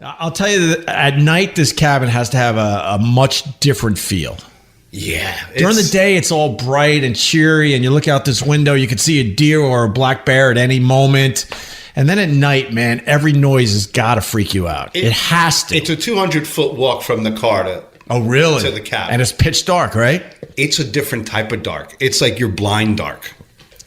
I'll tell you that at night, this cabin has to have a much different feel. Yeah. During the day, it's all bright and cheery, and you look out this window, you can see a deer or a black bear at any moment. And then at night, man, every noise has got to freak you out. It has to. It's a 200-foot walk from the car to the cabin. And it's pitch dark, right? It's a different type of dark. It's like you're blind dark.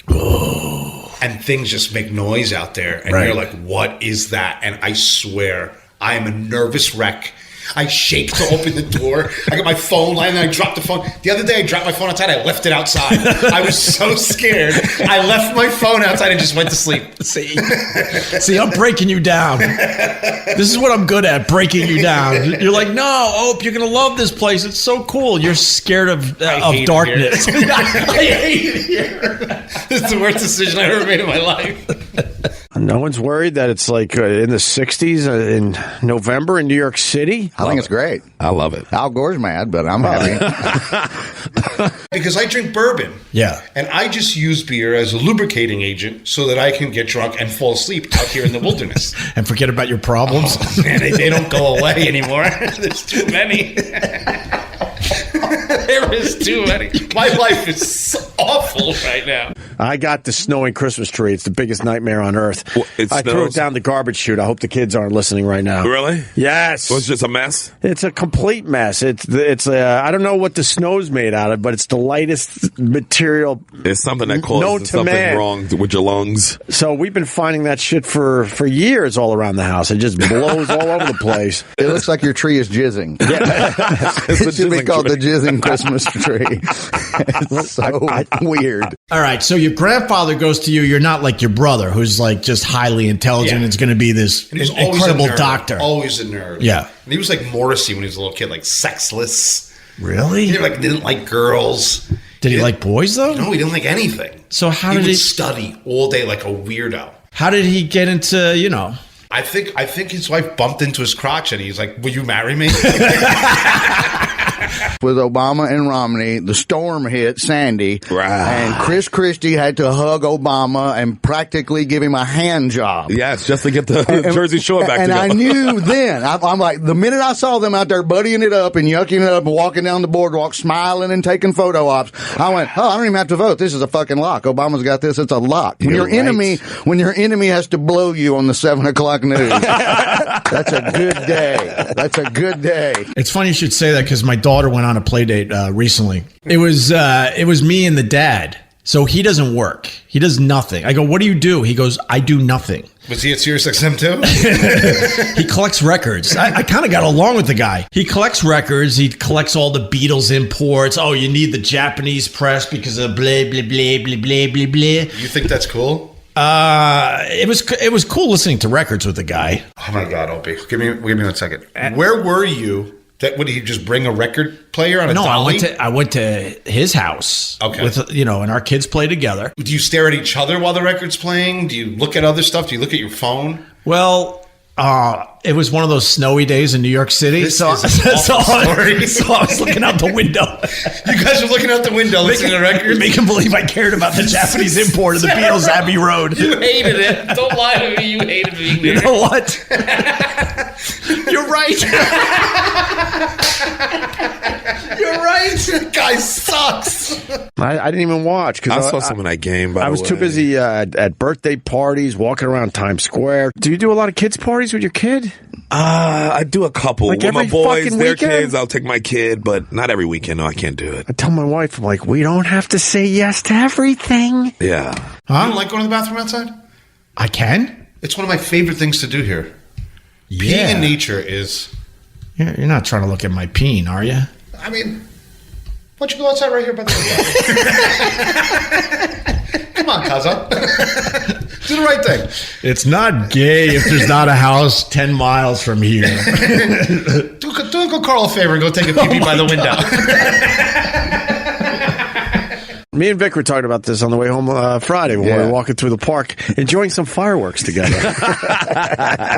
Oh. And things just make noise out there. And you're like, what is that? And I swear, I am a nervous wreck. I shake to open the door. I got my phone lying there. I dropped the phone. The other day, I dropped my phone outside. I left it outside. I was so scared. I left my phone outside and just went to sleep. See, I'm breaking you down. This is what I'm good at, breaking you down. You're like, no, Ope, you're going to love this place. It's so cool. You're scared of darkness. I hate it here. This is the worst decision I ever made in my life. No one's worried that it's like in the 60s in November in New York City. I think it's great. I love it. Al Gore's mad, but I'm happy. Because I drink bourbon. Yeah. And I just use beer as a lubricating agent so that I can get drunk and fall asleep out here in the wilderness. And forget about your problems. Oh, man, they don't go away anymore. There's too many. There is too many. My life is so awful right now. I got the snowing Christmas tree. It's the biggest nightmare on earth. Well, I threw it down the garbage chute. I hope the kids aren't listening right now. Really? Yes. So it's just a mess? It's a complete mess. It's I don't know what the snow's made out of, but it's the lightest material. It's something that causes something wrong with your lungs. So we've been finding that shit for years all around the house. It just blows all over the place. It looks like your tree is jizzing. It should be called the jizzing Christmas tree. It's so weird. All right, so your grandfather goes to you. You're not like your brother, who's like just highly intelligent. Yeah. It's going to be this incredible doctor. Always a nerd. Yeah. And he was like Morrissey when he was a little kid, like sexless. Really? He didn't like girls. Did he like boys, though? No, he didn't like anything. So how did he study all day like a weirdo. How did he get into, I think his wife bumped into his crotch and he's like, will you marry me? With Obama and Romney, the storm hit Sandy, and Chris Christie had to hug Obama and practically give him a hand job. Yes, just to get the Jersey Shore back together. And I knew then, I'm like, the minute I saw them out there buddying it up and yucking it up and walking down the boardwalk, smiling and taking photo ops, I went, I don't even have to vote. This is a fucking lock. Obama's got this. It's a lock. When your enemy has to blow you on the 7 o'clock news, that's a good day. That's a good day. It's funny you should say that because my daughter went on a play date recently. It was me and the dad. So he doesn't work. He does nothing. I go, what do you do? He goes, I do nothing. Was he at Sirius XM too? He collects records. I kind of got along with the guy. He collects records. He collects all the Beatles imports. Oh, you need the Japanese press because of blah, blah, blah, blah, blah, blah, blah. You think that's cool? It was cool listening to records with the guy. Oh my God, Opie. Give me 1 second. Where were you? Would he just bring a record player on a dolly? I went to his house. Okay. With, and our kids play together. Do you stare at each other while the record's playing? Do you look at other stuff? Do you look at your phone? Well, it was one of those snowy days in New York City. So I was looking out the window. You guys were looking out the window listening to records? Making believe I cared about the Japanese import of the Beatles Abbey Road. You hated it. Don't lie to me. You hated being there. You know what? You're right. You're right. That guy sucks. I didn't even watch because I saw some of that game. I was too busy at birthday parties, walking around Times Square. Do you do a lot of kids parties with your kid? I do a couple. Like with my boys, their weekend? kids, I'll take my kid, but not every weekend. No, I can't do it. I tell my wife, I'm like, we don't have to say yes to everything. Yeah. You don't like going to the bathroom outside? I can. It's one of my favorite things to do here. Yeah. Peeing in nature is... You're not trying to look at my peen, are you? I mean, why don't you go outside right here by the window? Come on, Kaza. Do the right thing. It's not gay if there's not a house 10 miles from here. Do Uncle Carl a favor and go take a pee-pee by the window. Me and Vic were talking about this on the way home Friday when we were walking through the park, enjoying some fireworks together.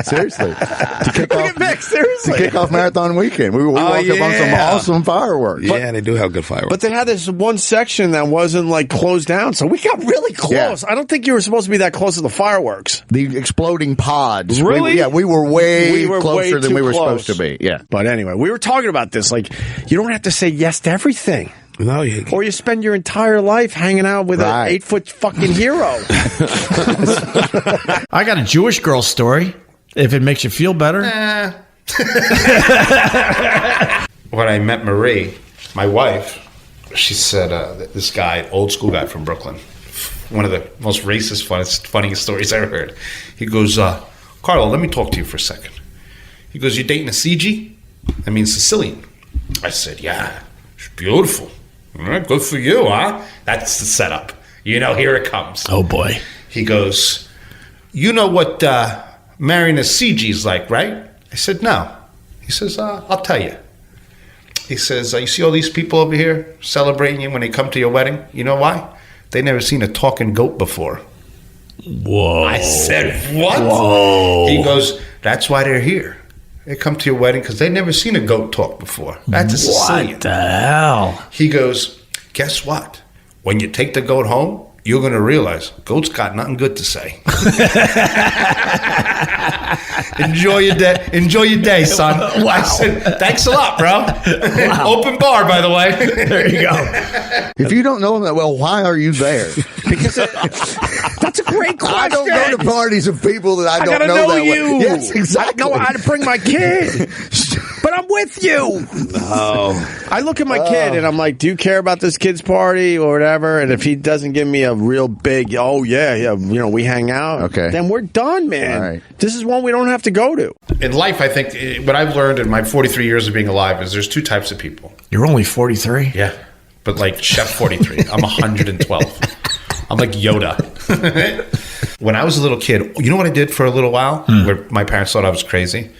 Seriously. To kick Look off, at Vic, seriously. To kick off marathon weekend. We walked up on some awesome fireworks. Yeah, they do have good fireworks. But they had this one section that wasn't like closed down, so we got really close. Yeah. I don't think you were supposed to be that close to the fireworks. The exploding pods. Really? We were way closer way than too we were close. supposed to be. Yeah. But anyway, we were talking about this. Like, you don't have to say yes to everything. No, you Or you spend your entire life hanging out with an 8-foot fucking hero. I got a Jewish girl story, if it makes you feel better. When I met Marie, my wife, she said, this guy, old school guy from Brooklyn, one of the most racist, funniest stories I ever heard. He goes, Carlo, let me talk to you for a second. He goes, you dating a CG? That means Sicilian. I said, yeah, she's beautiful. All right, good for you, huh? That's the setup. You know, here it comes. Oh, boy. He goes, you know what marrying a CG's like, right? I said, no. He says, I'll tell you. He says, you see all these people over here celebrating you when they come to your wedding? You know why? They never seen a talking goat before. Whoa. I said, what? Whoa. He goes, that's why they're here. They come to your wedding because they never seen a goat talk before. That's a Sicilian. What the hell? He goes, guess what? When you take the goat home, you're going to realize goats got nothing good to say. Enjoy your day. Enjoy your day, son. Wow. I said, thanks a lot, bro. Wow. Open bar, by the way. There you go. If you don't know him that well, why are you there? Because that's a great question. I don't go to parties of people that I don't gotta know know that you. well. Yes, exactly. I know how to bring my kid. But I'm with you. No. I look at my kid and I'm like, do you care about this kid's party or whatever? And if he doesn't give me a real big, we hang out, okay, then we're done, man. All right. This is one we don't have to go to. In life, I think what I've learned in my 43 years of being alive is there's two types of people. You're only 43? Yeah. But like Chef 43. I'm 112. I'm like Yoda. When I was a little kid, you know what I did for a little while? Where my parents thought I was crazy?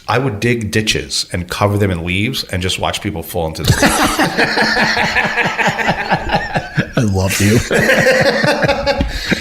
I would dig ditches and cover them in leaves and just watch people fall into them. I love you.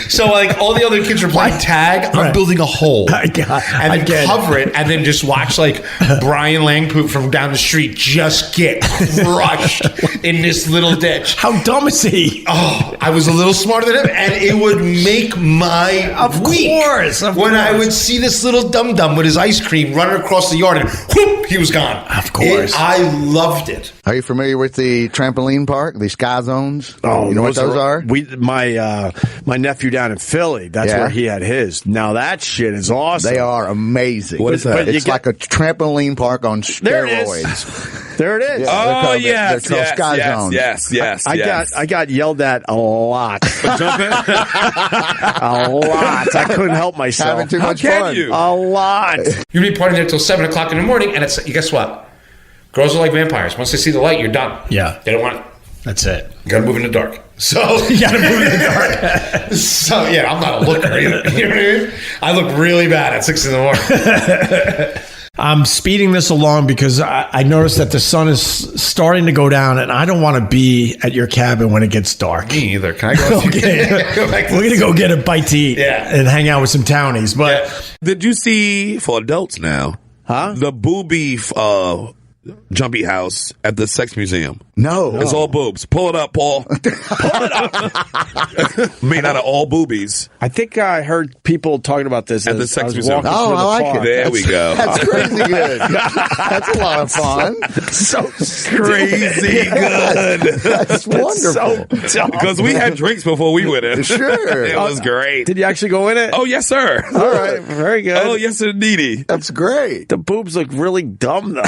So like all the other kids are playing tag, I'm building a hole. And then cover it and then just watch like Brian Langpoot from down the street just get crushed in this little ditch. How dumb is he? Oh, I was a little smarter than him, and it would make my week. Of when course. I would see this little dum-dum with his ice cream running across the yard and whoop, he was gone. Of course. I loved it. Are you familiar with the trampoline park, the Sky Zones? Oh, you know what those are? My nephew down in Philly, that's where he had his. Now that shit is awesome. They are amazing. What is that? It's like a trampoline park on steroids. There it is. Oh, yes, they're called Sky Zones. yes. I got yelled at a lot. Jumping? A lot. I couldn't help myself. Having too much can fun. you? A lot. You'd be partying there till 7 o'clock in the morning, and it's guess what? Girls are like vampires. Once they see the light, you're done. Yeah. They don't want it. That's it. You gotta move in the dark. So You gotta move in the dark. So yeah, I'm not a looker either. You know what I mean? I look really bad at 6 in the morning. I'm speeding this along because I noticed that the sun is starting to go down, and I don't want to be at your cabin when it gets dark. Me either. Can I go? Okay. Go back to We're going to go get a bite to eat and hang out with some townies. But Did you see, for adults now, the booby jumpy house at the sex museum? No. It's all boobs. Pull it up, Paul. Pull it up. Made out of all boobies. I think I heard people talking about this At the as sex I was museum. walking Oh, through the I like park. it. There we go. That's crazy good. That's a lot of fun. So Crazy good. That's wonderful. Because we had drinks before we went in. Sure. It was great. Did you actually go in it? Oh, yes, sir. All right. Very good. Oh, yes, indeedy. That's great. The boobs look really dumb, though.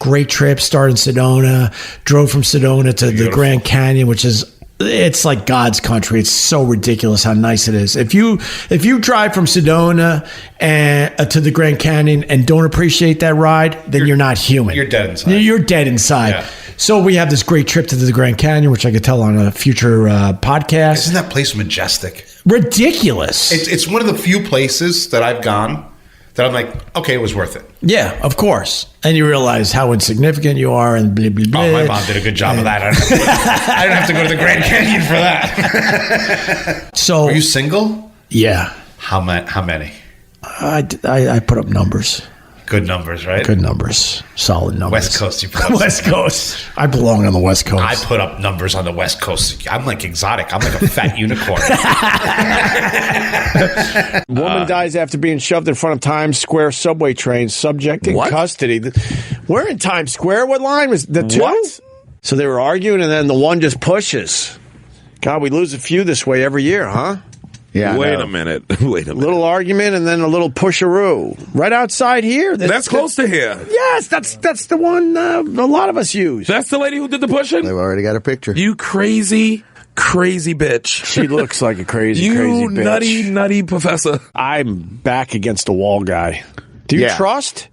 great trip. Started in Sedona. Drove from Sedona to the Grand Canyon, which is... It's like God's country. It's so ridiculous how nice it is. If you drive from Sedona to the Grand Canyon and don't appreciate that ride, then you're not human. You're dead inside. You're dead inside. Yeah. So we have this great trip to the Grand Canyon, which I could tell on a future podcast. Isn't that place majestic? Ridiculous. It's one of the few places that I've gone that I'm like, okay, it was worth it. Yeah, of course. And you realize how insignificant you are and blah, blah, blah. Oh, my mom did a good job of that. I didn't have to go to the Grand Canyon for that. So, were you single? Yeah. How many? I put up numbers. Good numbers, right? Good numbers. Solid numbers. West Coast, you put up. West Coast. I belong on the West Coast. I put up numbers on the West Coast. I'm like exotic. I'm like a fat unicorn. Woman dies after being shoved in front of Times Square subway train, subject in custody. We're in Times Square. What line was the two? What? So they were arguing, and then the one just pushes. God, we lose a few this way every year, huh? Yeah. Wait a minute. Little argument and then a little pusheroo. Right outside here. That's close to here. Yes, that's the one a lot of us use. That's the lady who did the pushing? They've already got a picture. You crazy bitch. She looks like a crazy You bitch. nutty professor. I'm back against the wall guy. Do you trust?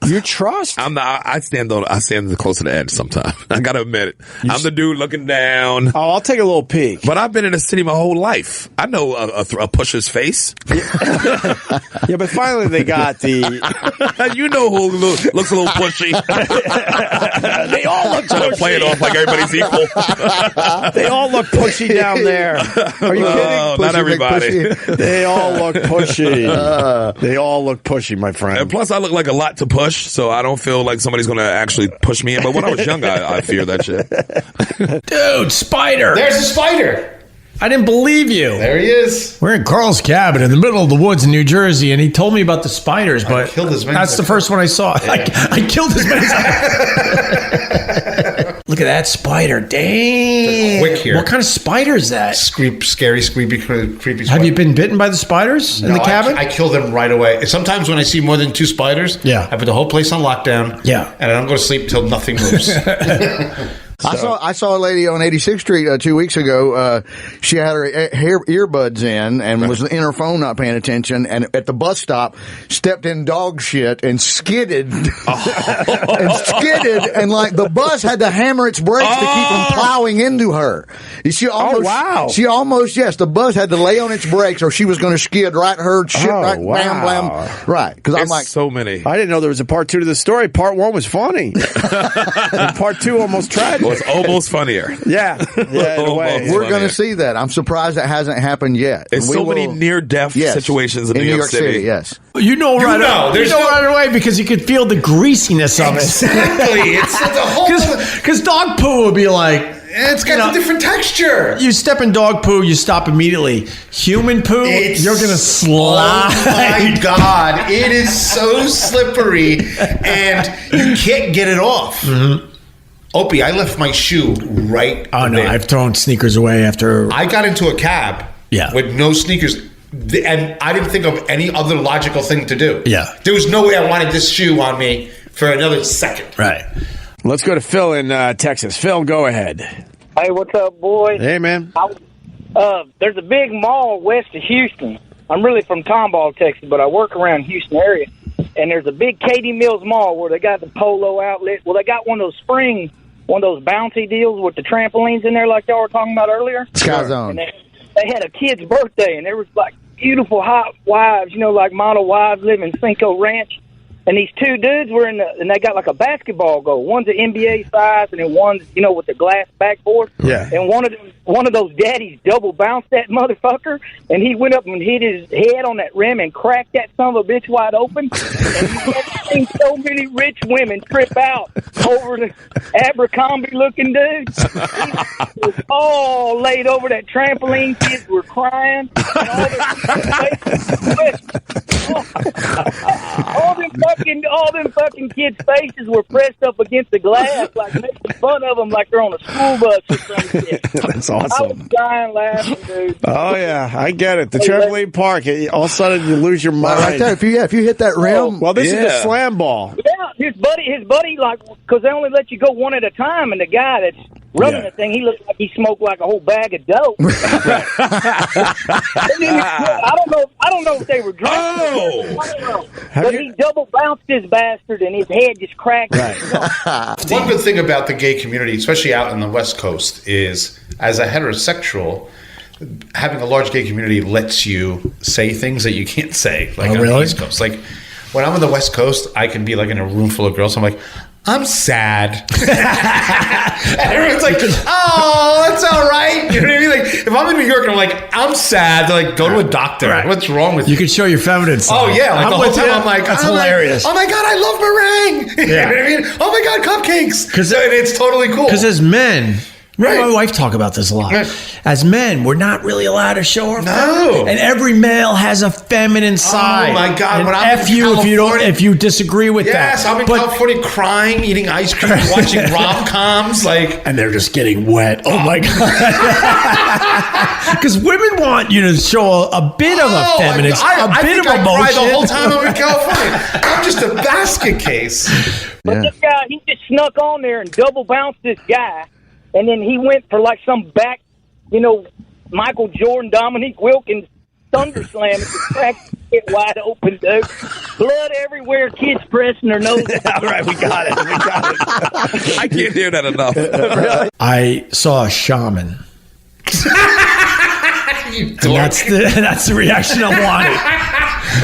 You trust? I stand close to the edge sometimes. I gotta admit it. I'm the dude looking down. Oh, I'll take a little peek. But I've been in the city my whole life. I know a pusher's face. Yeah, but finally they got the... You know who looks a little pushy. They all look Trying to play it off like everybody's equal. They all look pushy down there. Are you kidding? Not everybody. They all look pushy. They all look pushy, my friend. And plus, I look like a lot to push, so I don't feel like somebody's going to actually push me in. But when I was young, I feared that shit. Dude, spider. There's a spider. I didn't believe you. There he is. We're in Carl's cabin in the middle of the woods in New Jersey, and he told me about the spiders, but killed as many that's as the I first one I saw. Yeah. I killed as many as I Look at that spider. Dang. Quick here. What kind of spider is that? Scary, creepy spider. Have you been bitten by the spiders in the cabin? I kill them right away. Sometimes when I see more than 2 spiders, I put the whole place on lockdown. Yeah. And I don't go to sleep till nothing moves. I saw a lady on 86th Street 2 weeks ago. She had her earbuds in and was in her phone not paying attention, and at the bus stop stepped in dog shit and skidded. And like the bus had to hammer its brakes to keep from plowing into her. She almost, yes, the bus had to lay on its brakes or she was going to skid right her shit blam, blam. Right. Because I'm like, so many. I didn't know there was a part 2 to the story. Part 1 was funny. And part 2 almost tragic. Well, it's almost funnier. Yeah, in a way. We're going to see that. I'm surprised that hasn't happened yet. There's so many near-death situations in New York City. Yes. You know right away because you could feel the greasiness of it. Exactly. It's the whole... Because dog poo would be like... It's got a different texture. You step in dog poo, you stop immediately. Human poo, you're going to slide. Oh, my God. It is so slippery, and you can't get it off. Mm-hmm. Opie, I left my shoe right Oh, no, there. I've thrown sneakers away after... I got into a cab with no sneakers, and I didn't think of any other logical thing to do. Yeah. There was no way I wanted this shoe on me for another second. Right. Let's go to Phil in Texas. Phil, go ahead. Hey, what's up, boys? Hey, man. There's a big mall west of Houston. I'm really from Tomball, Texas, but I work around Houston area. And there's a big Katie Mills Mall where they got the polo outlet. Well, they got one of those bouncy deals with the trampolines in there like y'all were talking about earlier. Sky Zone. And they had a kid's birthday, and there was like beautiful hot wives, like model wives living in Cinco Ranch. And these 2 dudes were and they got like a basketball goal. One's an NBA size, and then one's, with the glass backboard. Yeah. And one of those daddies double bounced that motherfucker, and he went up and hit his head on that rim and cracked that son of a bitch wide open. And you've seen so many rich women trip out over the Abercrombie-looking dudes. He was all laid over that trampoline. Kids were crying. And all them fucking kids' faces were pressed up against the glass, like making fun of them, like they're on a school bus or some shit. That's awesome. I was dying laughing, dude. Oh yeah, I get it. The trampoline park. All of a sudden, you lose your mind. Right there, if you hit that rim, well, this is the slam ball. Yeah, his buddy, like, because they only let you go one at a time, and the guy that's running the thing, he looked like he smoked like a whole bag of dope. I don't know if they were drunk. Oh! But he double bounced his bastard, and his head just cracked. Right. One good thing about the gay community, especially out on the West Coast, is as a heterosexual, having a large gay community lets you say things that you can't say, like on the East Coast. Like when I'm on the West Coast, I can be like in a room full of girls. I'm like, I'm sad. And everyone's like, oh, that's all right. You know what I mean? Like, if I'm in New York and I'm like, I'm sad, they're like, go to a doctor. Right. What's wrong with you? You can show your feminine side. Oh, yeah. Like, the whole time I'm like, that's hilarious. Like, oh, my God, I love meringue. Yeah. You know what I mean? Oh, my God, cupcakes. And it's totally cool. Because as men... Right. My wife talk about this a lot. Right. As men, we're not really allowed to show our feminine. And every male has a feminine side. Oh my God! And when I'm F you if you disagree with that. Yes, I'm in California crying, eating ice cream, watching rom-coms, and they're just getting wet. Oh my God! Because women want you to show a bit of a feminine, a bit of emotion. I cry the whole time I'm in California. I'm just a basket case. But this guy, he just snuck on there and double bounced this guy. And then he went for like some back, Michael Jordan, Dominique Wilkins thunder slam. It cracked it wide open, dude. Blood everywhere, kids pressing their nose. All right, we got it. I can't hear that enough. Really? I saw a shaman. And that's the reaction I wanted.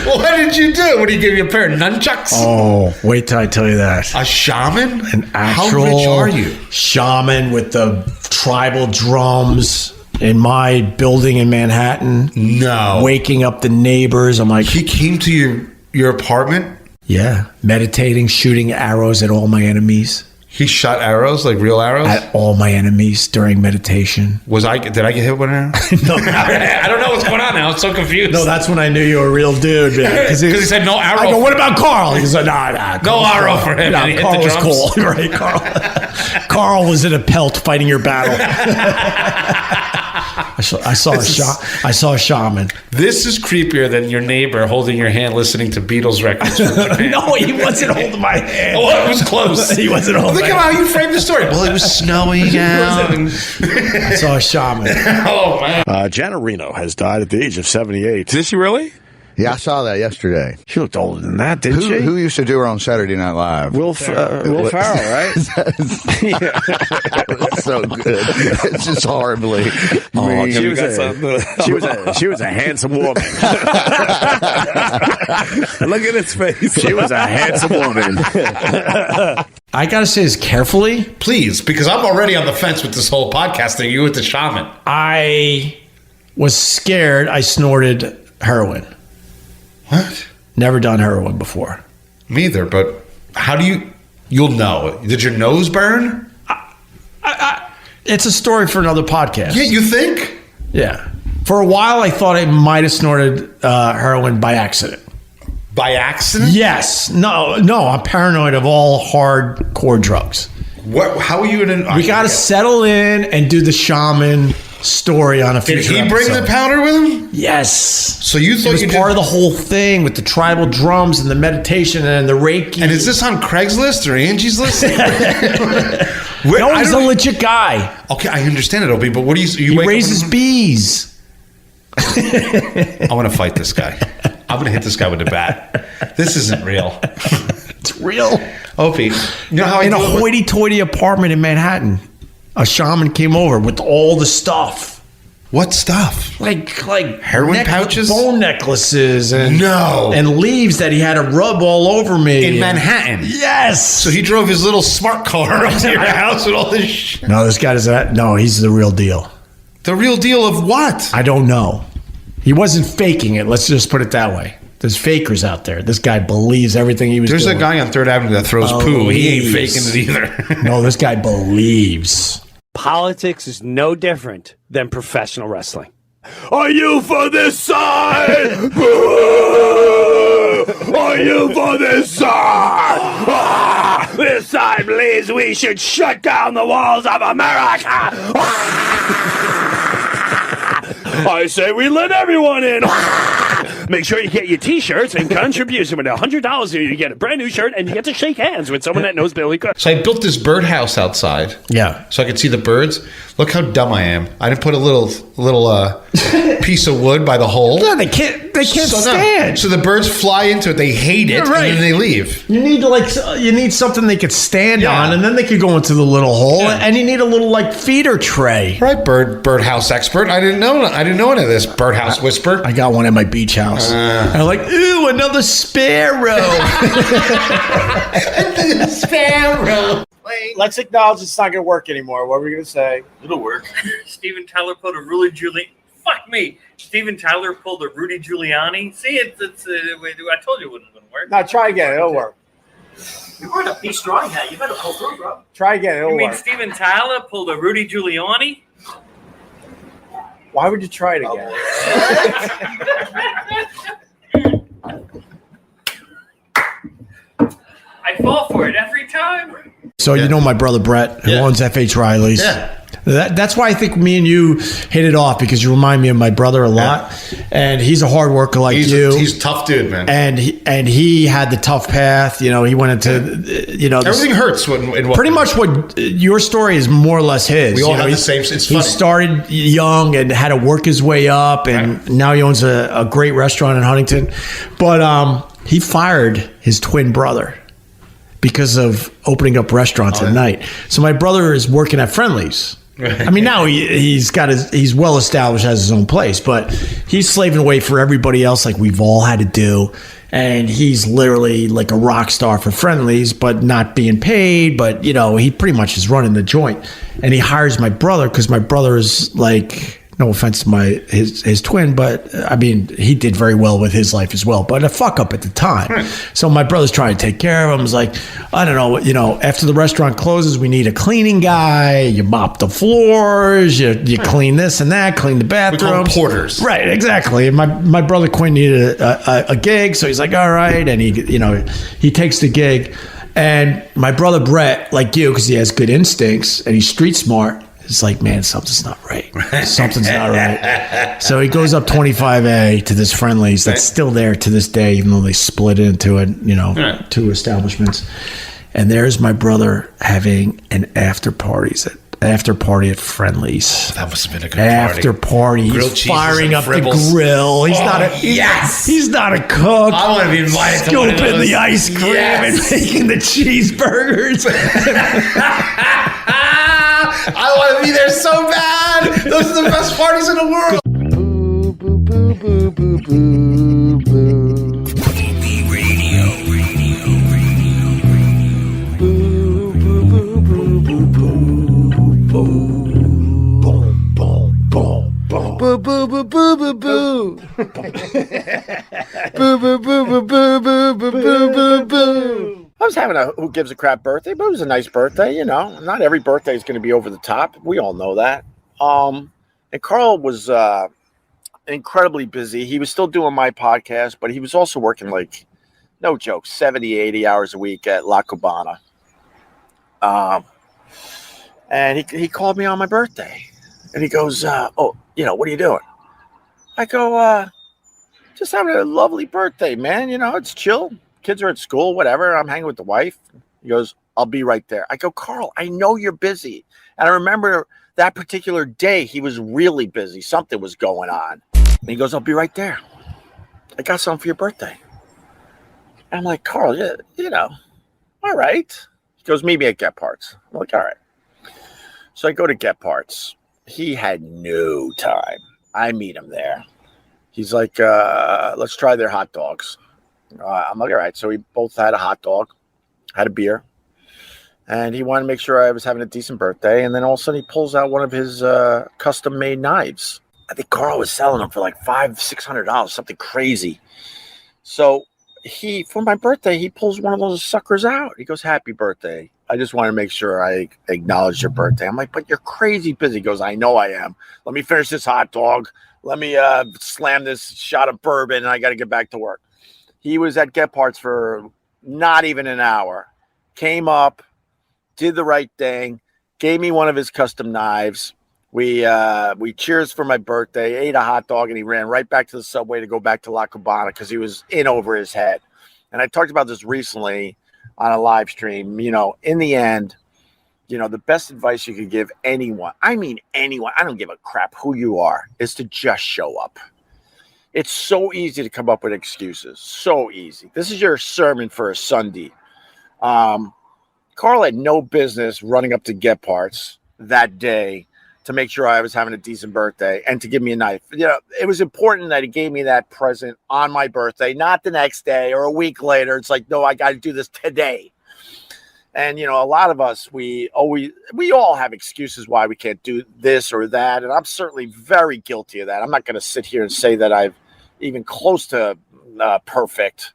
What did you do? What did you give you a pair of nunchucks? Oh, wait till I tell you that. A shaman? An actual How rich are you? Shaman with the tribal drums in my building in Manhattan. No. Waking up the neighbors. I'm like... He came to your apartment? Yeah. Meditating, shooting arrows at all my enemies. He shot arrows, like real arrows? At all my enemies during meditation. Did I get hit with an arrow? No. I don't know what's going on now. I'm so confused. No, that's when I knew you were a real dude. Because he said no arrow. I go, what about Carl? He said, nah. No arrow for him. Nah, Carl was cool. Right, Carl. Carl was in a pelt fighting your battle. I saw a shaman. This is creepier than your neighbor holding your hand listeing to Beatles records. No, he wasn't holding my hand. Oh, it was close. He wasn't holding my hand. Look at how you framed the story. Well, it was snowing out. I saw a shaman. Oh, man. Jana Reno has died at the age of 78. Did she really? Yeah, I saw that yesterday. She looked older than that, didn't she? Who used to do her on Saturday Night Live? Will Ferrell, right? That's so good. It's just horribly. She was a handsome woman. Look at his face. She was a handsome woman. I gotta say this carefully. Please, because I'm already on the fence with this whole podcast thing. You with the shaman. I was scared I snorted heroin. What? Never done heroin before. Me either, but how do you'll know. Did your nose burn? It's a story for another podcast. Yeah, you think? Yeah. For a while, I thought I might have snorted heroin by accident. By accident? Yes. No, I'm paranoid of all hardcore drugs. What? How are you in an... We got to settle in and do the shaman story on a future Did he bring episode. the powder with him? Yes. So you thought it was part of the whole thing with the tribal drums and the meditation and the Reiki. And is this on Craigslist or Angie's list? No, he's a legit guy. Okay, I understand it, Opie, but what do you He raises bees. I want to fight this guy. I'm going to hit this guy with a bat. This isn't real. It's real. Opie, you know how in a hoity-toity apartment in Manhattan, a shaman came over with all the stuff. What stuff? Like heroin pouches, bone necklaces, and and leaves that he had to rub all over me in Manhattan. Yes. So he drove his little smart car up to your house with all this shit. No, this guy doesn't. No, he's the real deal. The real deal of what? I don't know. He wasn't faking it. Let's just put it that way. There's fakers out there. This guy believes everything he was doing. There's a guy on 3rd Avenue that throws poo. He ain't faking it either. No, this guy believes. Politics is no different than professional wrestling. Are you for this side? Are you for this side? This side believes we should shut down the walls of America. I say we let everyone in. Make sure you get your T-shirts and contribution. With $100, you get a brand new shirt and you get to shake hands with someone that knows Billy Cook. So I built this birdhouse outside. Yeah. So I could see the birds. Look how dumb I am. I didn't put a little piece of wood by the hole. Yeah, they can't stand. So the birds fly into it. They hate it, Right. and then they leave. You need something they could stand on, and then they could go into the little hole. Yeah. And you need a little feeder tray. Right, birdhouse expert. I didn't know any of this. Birdhouse whisper. I got one at my beach house. I'm like, ooh, another sparrow. Sparrow. Let's acknowledge it's not going to work anymore. What were we going to say? It'll work. Steven Tyler pulled a Rudy Giuliani. Fuck me. Steven Tyler pulled a Rudy Giuliani. See, it's I told you it wouldn't work. No, try again. It'll work. You're wearing a P. Strong hat. You better pull through, bro. Try again. It'll You mean work. Steven Tyler pulled a Rudy Giuliani? Why would you try it again? I fall for it every time. So you know my brother Brett, who owns FH Riley's. Yeah. That's why I think me and you hit it off, because you remind me of my brother a lot, and he's a hard worker like you. He's a tough dude, man. And he had the tough path. You know, he went into everything hurts pretty much what your story is more or less his. We all have the same. It's he funny. started young and had to work his way up, and now he owns a great restaurant in Huntington. But he fired his twin brother because of opening up restaurants at night. So my brother is working at Friendly's. I mean, now he's well established, has his own place, but he's slaving away for everybody else, like we've all had to do. And he's literally like a rock star for Friendly's, but not being paid. But he pretty much is running the joint. And he hires my brother because my brother is like, no offense to his twin, but I mean, he did very well with his life as well, but a fuck up at the time. So my brother's trying to take care of him. He's like, I don't know, after the restaurant closes, we need a cleaning guy. You mop the floors, you clean this and that, clean the bathrooms. We call them porters. Right, exactly. And my brother Quinn needed a gig, so he's like, all right, and he takes the gig. And my brother Brett, like you, because he has good instincts and he's street smart, it's like, man, something's not right. Something's not right. So he goes up 25A to this Friendly's that's still there to this day, even though they split into two establishments. And there's my brother having an after party at Friendly's. That must have been a good after party. Grilled He's cheeses firing and up fribbles. the grill. He's not a cook. I want to be invited to one of Scooping those. the ice cream and making the cheeseburgers. I want to be there so bad. Those are the best parties in the world. Boo, boo, boo, boo, boo, boo, boo. Opie Radio. Boo, boo, boo, boo, boo, boo. Boom, boom, boom, boom. Boo, boo, boo, boo, boo, boo. Boo, boo, boo, boo, boo, boo, boo, boo, boo, boo. I was having a who gives a crap birthday, but it was a nice birthday, Not every birthday is going to be over the top. We all know that. And Carl was incredibly busy. He was still doing my podcast, but he was also working no joke, 70, 80 hours a week at La Cubana. And he called me on my birthday. And he goes, what are you doing? I go, just having a lovely birthday, man. It's chill. Kids are at school, whatever. I'm hanging with the wife. He goes, I'll be right there. I go, Carl, I know you're busy. And I remember that particular day, he was really busy. Something was going on. And he goes, I'll be right there. I got something for your birthday. And I'm like, Carl, all right. He goes, meet me at Get Parts. I'm like, all right. So I go to Get Parts. He had no time. I meet him there. He's like, let's try their hot dogs. I'm like, all right. So we both had a hot dog, had a beer, and he wanted to make sure I was having a decent birthday. And then all of a sudden he pulls out one of his custom-made knives. I think Carl was selling them for like $500-600, something crazy. So for my birthday, he pulls one of those suckers out. He goes, happy birthday. I just want to make sure I acknowledge your birthday. I'm like, but you're crazy busy. He goes, I know I am. Let me finish this hot dog. Let me slam this shot of bourbon, and I got to get back to work. He was at Get Parts for not even an hour. Came up, did the right thing, gave me one of his custom knives. We cheers for my birthday, ate a hot dog, and he ran right back to the subway to go back to La Cubana because he was in over his head. And I talked about this recently on a live stream. In the end, the best advice you could give anyone, I mean anyone, I don't give a crap who you are, is to just show up. It's so easy to come up with excuses. So easy. This is your sermon for a Sunday. Carl had no business running up to Get Parts that day to make sure I was having a decent birthday and to give me a knife. It was important that he gave me that present on my birthday, not the next day or a week later. It's like, no, I got to do this today. And, a lot of us, we all have excuses why we can't do this or that. And I'm certainly very guilty of that. I'm not going to sit here and say that I've even close to perfect.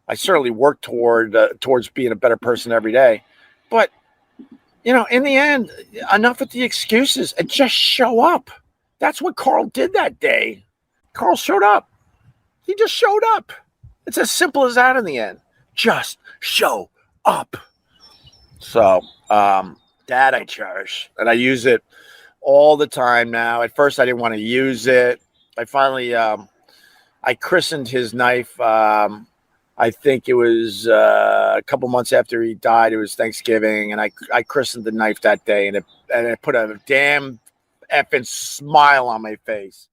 I certainly work towards being a better person every day. But, in the end, enough with the excuses and just show up. That's what Carl did that day. Carl showed up. He just showed up. It's as simple as that in the end. Just show up. So, that I cherish, and I use it all the time now. At first, I didn't want to use it. I finally, I christened his knife. I think it was a couple months after he died. It was Thanksgiving, and I christened the knife that day, and it put a damn effing smile on my face.